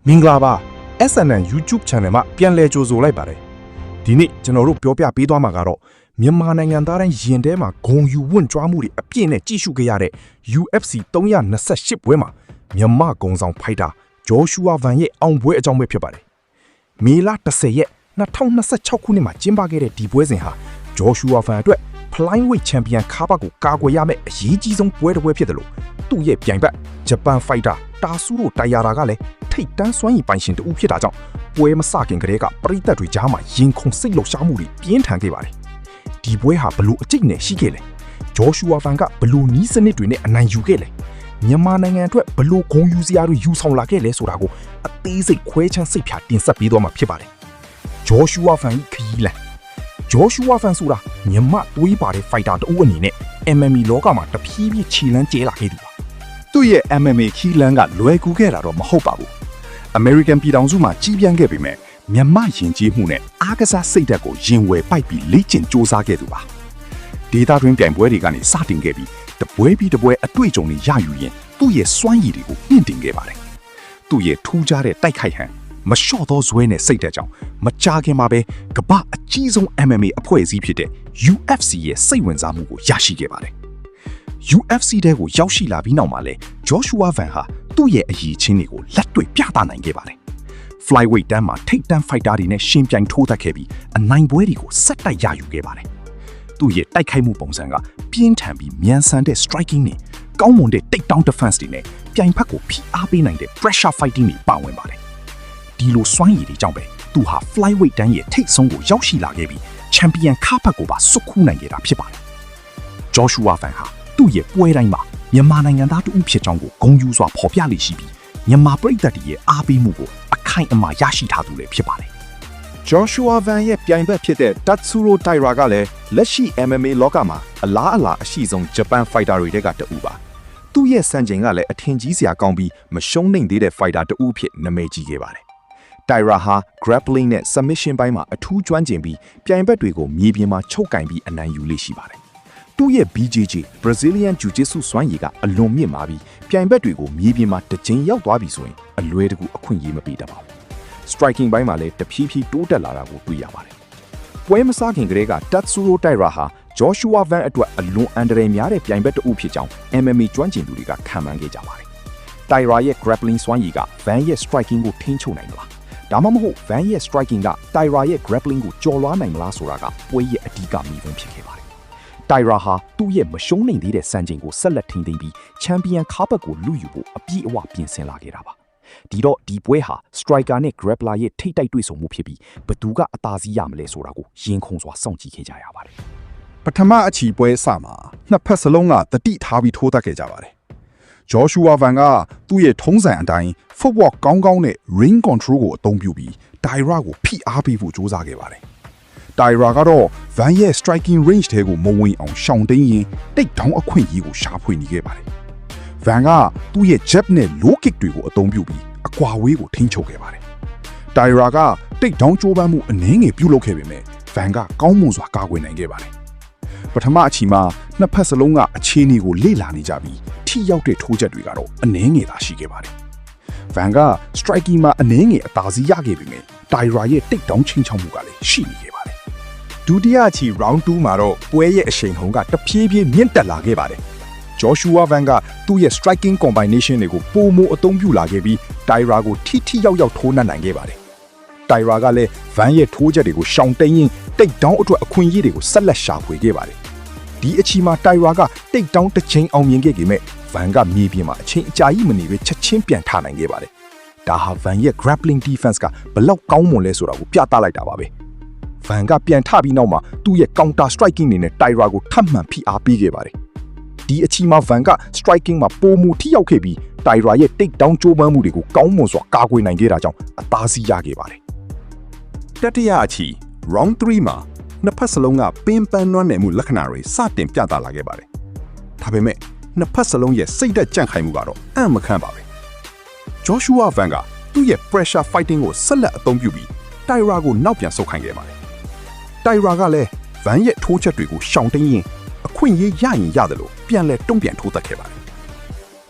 မင်္ဂလာပါ SNN YouTube Channel မှာပြန်လည်ကြိုဆိုလိုက်ပါတယ်ဒီနေ့ကျွန်တော်တို့ပြောပြပေးသွားမှာကတော့မြန်မာနိုင်ငံသားတိုင်းရင်ထဲမှာဂုံယူဝင့်ကြွားမှုတွေအပြည့်နဲ့ကြည့်ရှုခဲ့ရတဲ့ UFC 328ပွဲမှာမြန်မာဂုံဆောင်ဖိုက်တာဂျော်ရှူအာဗန်ရဲ့အောင်ပွဲအကြောင်းပဲဖြစ်ပါတယ်မေလ10ရက်2026ခုနှစ်မှာကျင်းပခဲ့တဲ့ဒီပွဲစဉ်ဟာဂျော်ရှူအာဗန်အတွက် Flyweight Champion ခါဘကိုကာကွယ်ရမယ့်အရေးကြီးဆုံးပွဲတစ်ပွဲဖြစ်တယ်လို့သူ့ရဲ့ပြိုင်ဘက်ဂျပန်ဖိုက်တာတာဆူရိုတိုင်ယာရာကလည်းထိတ်တန်းစွမ်းရည်ပိုင်ရှင်တူဖြစ်တာကြောင့်ပွဲမစခင်ကတည်းကပရိသတ်တွေကြားမှာရင်ခုန်စိတ်လှုပ်ရှားမှုတွေပြင်းထန်ခဲ့ပါတယ်ဒီပွဲဟာဘလို့အကျိတ်နဲ့ရှိခဲ့လဲဂျော်ရှူအာဗန်ကဘလို့နီးစနစ်တွေနဲ့အနိုင်ယူခဲ့လဲမြန်မာနိုင်ငံအတွက်ဘလို့ဂုဏ်ယူစရာတွေယူဆောင်လာခဲ့လဲဆိုတာကိုအသေးစိတ်ခွဲခြမ်းစိတ်ဖြာတင်ဆက်ပေးသွားမှာဖြစ်ပါတယ်ဂျော်ရှူအာဗန်ခရီးလန်ဂျော်ရှူအာဗန်ဆိုတာမြန်မာသွေးပါတဲ့ဖိုက်တာတဦးအနေနဲ့ MMA လောကမှာတဖြည်းဖြည်းခြေလန်းကျဲလာခဲ့သူပါသူ့ရဲ့ MMA ခီးလန်းကလွယ်ကူခဲ့တာတော့မဟုတ်ပါဘူး American ပြည်ထောင်စုမှာကြီးပြန့်ခဲ့ပေမဲ့မြန်မာယဉ်ကျေးမှုနဲ့အားကစားစိတ်ဓာတ်ကိုရင်ဝယ်ပိုက်ပြီးလေ့ကျင့်စ조사ခဲ့သူပါဒေတာတွင်ပြိုင်ပွဲတွေကနေစတင်ခဲ့ပြီးတပွဲပြီးတပွဲအတွေ့အကြုံတွေရယူရင်သူ့ရဲ့စွမ်းရည်တွေကိုမြင့်တင်ခဲ့ပါတယ်သူ့ရဲ့ထူးခြားတဲ့တိုက်ခိုက်ဟန်မလျှော့သောဇွဲနဲ့စိတ်ဓာတ်ကြောင့်မကြာခင်မှာပဲကမ္ဘာအကြီးဆုံး MMA အဖွဲ့အစည်းဖြစ်တဲ့ UFC ရဲ့စိတ်ဝင်စားမှုကိုရရှိခဲ့ပါတယ် UFC တဲ့ကိုရောက်ရှိလာပြီးနောက်မှာလဲဂျော်ရှူအာဗန်ဟာသူ့ရဲ့အရည်ချင်းတွေကိုလက်တွေ့ပြသနိုင်ခဲ့ပါတယ် Flyweight တန်းမှာထိပ်တန်းဖိုက်တာတွေနဲ့ရှင်ပြိုင်ထိုးသက်ခဲ့ပြီးအနိုင်ပွဲတွေကိုဆက်တိုက်ရယူခဲ့ပါတယ်သူ့ရဲ့တိုက်ခိုက်မှုပုံစံကပြင်းထန်ပြီးမြန်ဆန်တဲ့ striking နဲ့ကောင်းမွန်တဲ့ takedown defense တွေနဲ့ပြိုင်ဖက်ကိုဖိအားပေးနိုင်တဲ့ pressure fighting တွေပါဝင်ပါတယ်ဒီလိုစွမ်းရည်တွေကြောင့်ပဲသူဟာ Flyweight တန်းရဲ့ထိပ်ဆုံးကိုရောက်ရှိလာခဲ့ပြီး Champion ခါဖက်ကိုပါစွတ်ခူးနိုင်ခဲ့တာဖြစ်ပါတယ်ဂျော်ရှူအာဗန်ဟာသူ့ရဲ့ပွဲတိုင်းမှာမြန်မာနိုင်ငံသားတူဖြစ်ကြောင်းကိုဂုဏ်ယူစွာဖော်ပြလိရှိပြီးမြန်မာပြည်သက်တွေရဲ့အားပေးမှုကိုအခိုင်အမာရရှိထားသူလည်းဖြစ်ပါတယ်ဂျော်ရှူအာဗန်ရဲ့ပြိုင်ဘက်ဖြစ်တဲ့တက်ဆူရိုတိုင်ရာကလည်းလက်ရှိ MMA လောကမှာအလားအလာအရှိဆုံးဂျပန်ဖိုက်တာတွေထဲကတဦးပါသူ့ရဲ့စံချိန်ကလည်းအထင်ကြီးစရာကောင်းပြီးမရှုံးနိုင်သေးတဲ့ဖိုက်တာတဦးဖြစ်နာမည်ကြီးခဲ့ပါတယ်တိုင်ရာဟာ grappling နဲ့ submission ဘိုင်းမှာအထူးကျွမ်းကျင်ပြီးပြိုင်ဘက်တွေကိုမြေပြင်မှာချုပ်ကင်ပြီးအနိုင်ယူလေ့ရှိပါတယ်သူ့ရဲ့ BJJ Brazilian Jiu-Jitsu စွမ်းရည်ကအလွန်မြင့်မာပြီးပြိုင်ဘက်တွေကိုမြေပြင်မှာတစ်ချိန်ရောက်သွားပြီဆိုရင်အလွယ်တကူအခွင့်အရေးမပေးတတ်ပါဘူး Striking ဘိုင်းမှာလည်းတဖြည်းဖြည်းတိုးတက်လာတာကိုတွေ့ရပါတယ်ပွဲမစခင်ကတည်းက Tatsuro Taira ဟာ Joshua Van အတွက်အလွန်အန္တရာယ်များတဲ့ပြိုင်ဘက်တဦးဖြစ်ကြောင်း MMA ကျွမ်းကျင်သူတွေကခန့်မှန်းခဲ့ကြပါတယ် Taira ရဲ့ grappling စွမ်းရည်က Van ရဲ့ striking ကိုထိန်းချုပ်နိုင်မလားဒါမှမဟုတ် Van ရဲ့ striking က Taira ရဲ့ grappling ကိုကျော်လွှားနိုင်မလားဆိုတာကပွဲရဲ့အဓိကမိခွန်းဖြစ်ခဲ့ပါတယ်တိုင်ရာဟာသူ့ရဲ့မရှုံးနိုင်သေးတဲ့စံချိန်ကိုဆက်လက်ထိန်းသိမ်းပြီးချန်ပီယံခါဘက်ကိုလူယူဖို့အပြည့်အဝပြင်ဆင်လာခဲ့တာပါဒီတော့ဒီပွဲဟာစထရိုက်ကာနဲ့ဂရက်ပလာရဲ့ထိပ်တိုက်တွေ့ဆုံမှုဖြစ်ပြီးဘသူကအသာစီးရမလဲဆိုတာကိုရင်ခုန်စွာစောင့်ကြည့်ခဲ့ကြရပါတယ်ပထမအချီပွဲစမှာနှစ်ဖက်စလုံးကတတိထားပြီးထိုးတက်ခဲ့ကြပါတယ်ဂျော်ရှူအာဗန်ကသူ့ရဲ့ထုံးစံအတိုင်း footwork ကောင်းကောင်းနဲ့ ring control ကိုအသုံးပြုပြီးတိုင်ရာကိုဖိအားပေးဖို့ကြိုးစားခဲ့ပါတယ်တိုင်ရာကတော့ Van ရဲ့ striking range ထဲကိုမဝင်အောင်ရှောင်တိန်ရင်တိတ်တောင်းအခွင့်အရေးကိုရှာဖွေနေခဲ့ပါတယ်။ Van ကသူ့ရဲ့ jab နဲ့ low kick တွေကိုအသုံးပြုပြီးအကွာဝေးကိုထိန်းချုပ်ခဲ့ပါတယ်။တိုင်ရာကတိတ်တောင်းကြိုးပမ်းမှုအနည်းငယ်ပြုလုပ်ခဲ့ပေမဲ့ Van ကကောင်းမွန်စွာကာကွယ်နိုင်ခဲ့ပါတယ်။ပထမအချီမှာနှစ်ဖက်စလုံးကအခြေအနေကိုလေ့လာနေကြပြီးထိရောက်တဲ့ထိုးချက်တွေကတော့အနည်းငယ်သာရှိခဲ့ပါတယ်။ Van က striking မှာအနည်းငယ်အသာစီးရခဲ့ပေမဲ့တိုင်ရာရဲ့တိတ်တောင်းချင်းချောက်မှုကလည်းရှိနေခဲ့ပါတယ်ဒုတိယချီ round 2မှာတော့ပွဲရဲ့အရှိန်ဟုန်ကတဖြည်းဖြည်းမြင့်တက်လာခဲ့ပါတယ်ဂျော်ရှူအာဗန်ကသူ့ရဲ့ striking combination တွေကိုပိုမိုအသုံးပြုလာခဲ့ပြီးတိုင်ရာကိုထိရောက်ရောက်ထိုးနှက်နိုင်ခဲ့ပါတယ်တိုင်ရာကလည်း Van ရဲ့ထိုးချက်တွေကိုရှောင်တိန်ရင်တိတ်တောင်းအတွက်အခွင့်အရေးတွေကိုဆက်လက်ရှာဖွေခဲ့ပါတယ်ဒီအချီမှာတိုင်ရာကတိတ်တောင်းတစ်ချိန်အောင်မြင်ခဲ့ပေမဲ့ Van ကမြေပြင်မှာအချိန်အကြာကြီးမနေဘဲချက်ချင်းပြန်ထနိုင်ခဲ့ပါတယ်ဒါဟာ Van ရဲ့ grappling defense ကဘလောက်ကောင်းမွန်လဲဆိုတာကိုပြသလိုက်တာပါပဲVan ကပြန်ထပြီးနောက်မှာသူ့ရဲ့ counter striking တွေနဲ့ Taira ကိုထပ်မံဖိအားပေးခဲ့ပါတယ်ဒီအချီမှာ Van က striking မှာပိုမိုထိရောက်ခဲ့ပြီး Taira ရဲ့ take down ကြိုးပမ်းမှုတွေကိုကောင်းမွန်စွာကာကွယ်နိုင်ခဲ့တာကြောင့်အသာစီးရခဲ့ပါတယ်တတိယအချီ round 3မှာနှစ်ဖက်စလုံးကပင်ပန်းနွမ်းနယ်မှုလက္ခဏာတွေစတင်ပြသလာခဲ့ပါတယ်ဒါပေမဲ့နှစ်ဖက်စလုံးရဲ့စိတ်ဓာတ်ကြန့်ခိုင်မှုကတော့အံ့မခန့်ပါပဲ Joshua Van ကသူ့ရဲ့ pressure fighting ကိုဆက်လက်အသုံးပြုပြီး Taira ကိုနောက်ပြန်ဆုတ်ခိုင်းခဲ့ပါတယ်တိုင်ရာကလည်း Van ရဲ့ထိုးချက်တွေကိုရှောင်တိန်ရင်အခွင့်အရေးရရင်ရတယ်လို့ပြန်လဲတုံ့ပြန်ထိုးတက်ခဲ့ပါတယ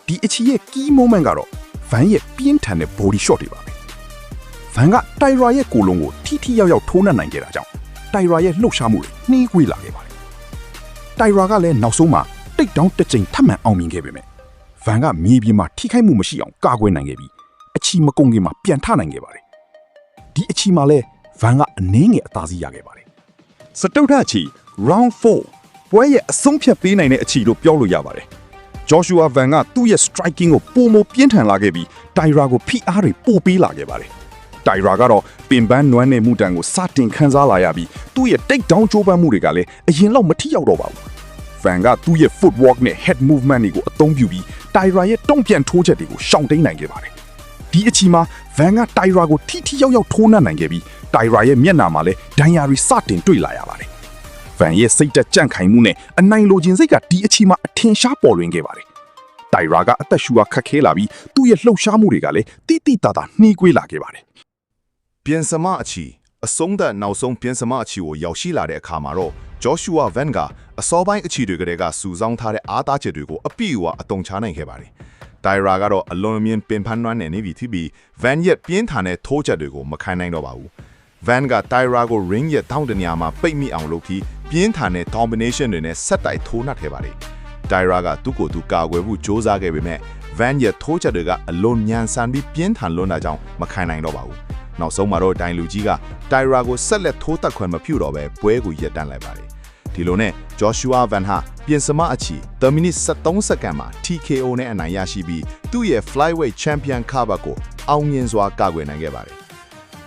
်ဒီအချီရဲ့ key moment ကတော့ Van ရဲ့ပြင်းထန်တဲ့ body shot တွေပါပဲ န်ကတိုင်ရာရဲ့ကိုလုံးကိုထိထိရောက်ရောက်ထိုးနှက်နိုင်ခဲ့တာကြောင့်တိုင်ရာရဲ့လှုပ်ရှားမှုတွေနှီးကွေးလာခဲ့ပါတယ်တိုင်ရာကလည်းနောက်ဆုံးမှာတိတ်တောင်းတစ်ချိန်ထပ်မံအောင်မြင်ခဲ့ပေမဲ့ဗန်ကမြေပြင်မှာထိခိုက်မှုမရှိအောင်ကာကွယ်နိုင်ခဲ့ပြီးအချီမကုန်ခင်မှာပြန်ထနိုင်ခဲ့ပါတယ်ဒီအချီမှာလည်းဗန်ကအနည်းငယ်အသာစီးရခဲ့ပါတယ်စတုထချီ round 4ပွဲရဲ့အဆုံးဖြတ်ပေးနိုင်တဲ့အချီလို့ပြောလို့ရပါတယ်ဂျော်ရှူအာဗန်ကသူ့ရဲ့ striking ကိုပုံမပြင်းထန်လာခဲ့ပြီးတိုင်ရာကိုဖိအားတွေပို့ပေးလာခဲ့ပါတယ်တိုင်ရာကတော့ပင်ပန်းနွမ်းနယ်မှုတန်ကိုစတင်ခန်းစားလာရပြီးသူ့ရဲ့ take down ကြိုးပမ်းမှုတွေကလည်းအရင်လောက်မထိရောက်တော့ပါဘူးဗန်ကသူ့ရဲ့ footwork နဲ့ head movement တွေကိုအသုံးပြုပြီးတိုင်ရာရဲ့တုံ့ပြန်ထိုးချက်တွေကိုရှောင်တိန်နိုင်ခဲ့ပါတယ်ဒီအချိန်မှာဗန်ကတိုင်ရာကိုထိထိရောက်ရောက်ထိုးနှက်နိုင်ခဲ့ပြီးတိုင်ရာရဲ့မျက်နှာမှာလည်းဒဏ်ရာတွေစတင်တွေ့လာရပါတယ်ဗန်ရဲ့စိတ်တက်ကြန့်ခိုင်မှုနဲ့အနိုင်လိုခြင်းစိတ်ကဒီအချိန်မှာအထင်ရှားပေါ်လွင်ခဲ့ပါတယ်တိုင်ရာကအသက်ရှူအားခက်ခဲလာပြီးသူ့ရဲ့လှုပ်ရှားမှုတွေကလည်းတိတိတသာနှီးကွေးလာခဲ့ပါတယ်ပြင်စမအချီအဆုံးသက်နောက်ဆုံးပြင်စမအချီကိုရောက်ရှိလာတဲ့အခါမှာတော့ဂျော်ရှူအာဗန်ကအစောပိုင်းအချီတွေကတည်းကစူဆောင်းထားတဲ့အားသားချက်တွေကိုအပြည့်အဝအသုံးချနိုင်ခဲ့ပါတယ်တိုင်ရာကတော့အလွန်မြင့်ပင်ပန်းနွမ်းနယ်နေပြီဖြစ်ပြီးဗန်ရဲ့ပြင်းထန်တဲ့ထိုးချက်တွေကိုမခံနိုင်တော့ပါဘူးဗန်ကတိုင်ရာကို ring ရဲ့တောင်းတနေရာမှာပိတ်မိအောင်လုပ်ပြီးပြင်းထန်တဲ့ combination တွေနဲ့ဆက်တိုက်ထိုးနှက်ခဲ့ပါတယ်တိုင်ရာကသူ့ကိုယ်သူကာကွယ်ဖို့ကြိုးစားခဲ့ပေမဲ့ဗန်ရဲ့ထိုးချက်တွေကအလွန်ညံဆန်ပြီးပြင်းထန်လွန်းတာကြောင့်မခံနိုင်တော့ပါဘူးနောက်ဆုံးမှာတော့တိုင်လူကြီးကတိုင်ရာကိုဆက်လက်ထိုးတက်ခွင့်မပြုတော့ဘဲပွဲကိုရပ်တန့်လိုက်ပါတယ်ဒီလိုနဲ့ဂျော်ရှူအာဗန်ဟာပြင်စမအချီ10မိနစ်73စက္ကန့်မှာ TKO နဲ့အနိုင်ရရှိပြီးသူ့ရဲ့ flyweight champion ခါဘတ်ကိုအောင်မြင်စွာကာကွယ်နိုင်ခဲ့ပါတယ်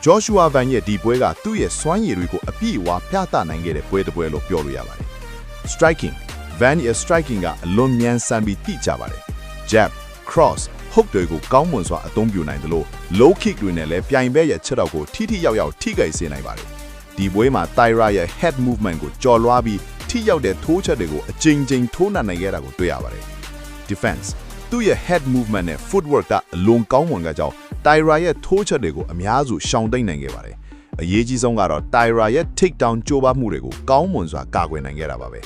ဂျော်ရှူအာဗန်ရဲ့ဒီပွဲကသူ့ရဲ့စွမ်းရည်တွေကိုအပြည့်အဝပြသနိုင်ခဲ့တဲ့ပွဲတစ်ပွဲလို့ပြောလို့ရပါတယ် striking Van ရဲ့ striking ကအလွန်မြန်ဆန်ပြီးတိကျပါတယ် jab cross hook တွေကိုကောင်းမွန်စွာအသုံးပြုနိုင်တယ်လို့ low kick တွေနဲ့လည်းပြိုင်ပွဲရဲ့ချက်တော့ကိုထိထိရောက်ရောက်ထိခိုက်စေနိုင်ပါတယ်ဒီပွဲမှာတိုင်ရာရဲ့ head movement ကိုကြော်လွှားပြီးထိရောက်တဲ့ထိုးချက်တွေကိုအကြိမ်ကြိမ်ထိုးနှံနိုင်ခဲ့တာကိုတွေ့ရပါတယ် defense သူ့ရဲ့ head movement နဲ့ footwork ကအလွန်ကောင်းမွန်ကကြောင့်တိုင်ရာရဲ့ထိုးချက်တွေကိုအများစုရှောင်တိတ်နိုင်ခဲ့ပါတယ်အရေးကြီးဆုံးကတော့တိုင်ရာရဲ့ take down ကြိုးပမ်းမှုတွေကိုကောင်းမွန်စွာကာကွယ်နိုင်ခဲ့တာပါပဲ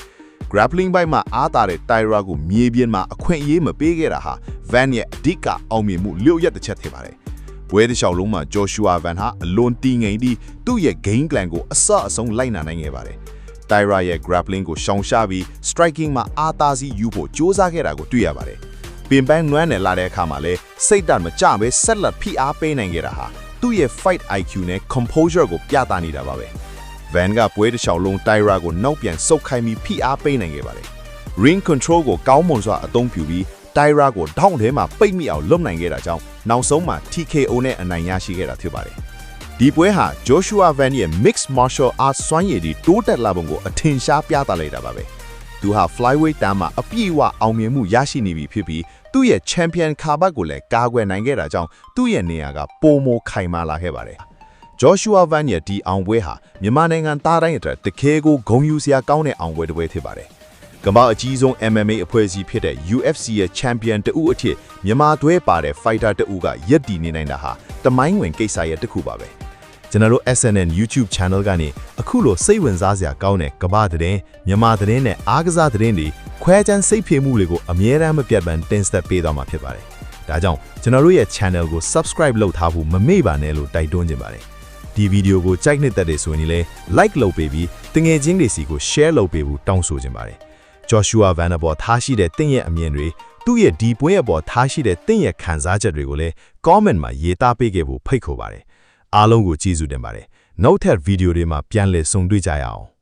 grappling ဘိုက်မှာအားတာတဲ့တိုင်ရာကိုမြေပြင်မှာအခွင့်အရေးမပေးခဲ့တာဟာ Van ရဲ့အဓိကအောင်မြင်မှုလျှို့ရက်တစ်ချက်ဖြစ်ပါတယ်။ပွဲတစ်လျှောက်လုံးမှာ Joshua Van ဟာအလွန်တည်ငြိမ်ပြီးသူ့ရဲ့ game plan ကိုအစအဆုံးလိုက်နာနိုင်ခဲ့ပါတယ်။တိုင်ရာရဲ့ grappling ကိုရှောင်ရှားပြီး striking မှာအားတာစီယူဖို့ကြိုးစားခဲ့တာကိုတွေ့ရပါတယ်။ပင်ပန်းနွမ်းနယ်လာတဲ့အခါမှာလည်းစိတ်ဓာတ်မကျဘဲဆက်လက်ဖိအားပေးနိုင်ခဲ့တာဟာသူ့ရဲ့ fight IQ နဲ့ composure ကိုပြသနေတာပါပဲ။ Van ကပွဲတစ်လျှောက်လုံးတိုင်ရာကိုနောက်ပြန်ဆုတ်ခိုင်းပြီးဖိအားပေးနိုင်ခဲ့ပါတယ်။ ring control ကိုကောင်းမွန်စွာအသုံးပြုပြီးတိုင်ရာကိုထောင်းထဲမှာပိတ်မိအောင်လုပ်နိုင်ခဲ့တာကြောင့်နောက်ဆုံးမှာ TKO နဲ့အနိုင်ရရှိခဲ့တာဖြစ်ပါတယ်။ဒီပွဲဟာ Joshua Van ရဲ့ mixed martial arts စွမ်းရည်တွေတိုးတက်လာပုံကိုအထင်ရှားပြသလိုက်တာပါပဲ။သူဟာ flyweight တန်းမှာအပြည့်အဝအောင်မြင်မှုရရှိနေပြီဖြစ်ပြီးသူ့ရဲ့ champion ခါဘတ်ကိုလည်းကာကွယ်နိုင်ခဲ့တာကြောင့်သူ့ရဲ့နေရာကပိုမိုခိုင်မာလာခဲ့ပါတယ်။ Joshua Van ရဲ့ဒီအောင်ပွဲဟာမြန်မာနိုင်ငံသားတိုင်းအတွက်တကယ်ကိုဂုဏ်ယူစရာကောင်းတဲ့အောင်ပွဲတစ်ပွဲဖြစ်ပါတယ်။ကမ္ဘာအကြီးဆုံး MMA အဖွဲ့အစည်းဖြစ်တဲ့ UFC ရဲ့ champion တဦးအဖြစ်မြန်မာတွဲပါတဲ့ fighter တဦးကရက်တည်နေနိုင်တာဟာတမိုင်းဝင်ကိစ္စရဲ့တစ်ခုပါပဲ။ကျွန်တော်တို့ SNN YouTube channel ကနေအခုလိုစိတ်ဝင်စားစရာကောင်းတဲ့ကမ္ဘာသတင်းမြန်မာသတင်းနဲ့အားကစားသတင်းတွေခွဲခြမ်းစိတ်ဖြေမှုတွေကိုအမြဲတမ်းမပြတ်ဘဲတင်ဆက်ပေးသွားမှာဖြစ်ပါတယ်။ဒါကြောင့်ကျွန်တော်တို့ရဲ့ channel ကို subscribe လုပ်ထားဖို့မမေ့ပါနဲ့လို့တိုက်တွန်းချင်ပါတယ်။ဒီဗီဒီယိုကိုကြိုက်နှစ်သက်တယ်ဆိုရင်လည်း like လုပ်ပေးပြီးတငယ်ချင်းတွေစီကို share လုပ်ပေးဖို့တောင်းဆိုချင်ပါတယ်။ Joshua Van အပေါ်ထားရှိတဲ့တင့်ရဲ့အမြင်တွေသူ့ရဲ့ဒီပွဲအပေါ်ထားရှိတဲ့တင့်ရဲ့ခံစားချက်တွေကိုလည်း comment မှာရေးသားပေးခဲ့ဖို့ဖိတ်ခေါ်ပါတယ်။အားလုံးကိုကျေးဇူးတင်ပါတယ်။နောက်ထပ်ဗီဒီယိုတွေမှာပြန်လည်ဆုံတွေ့ကြရအောင်။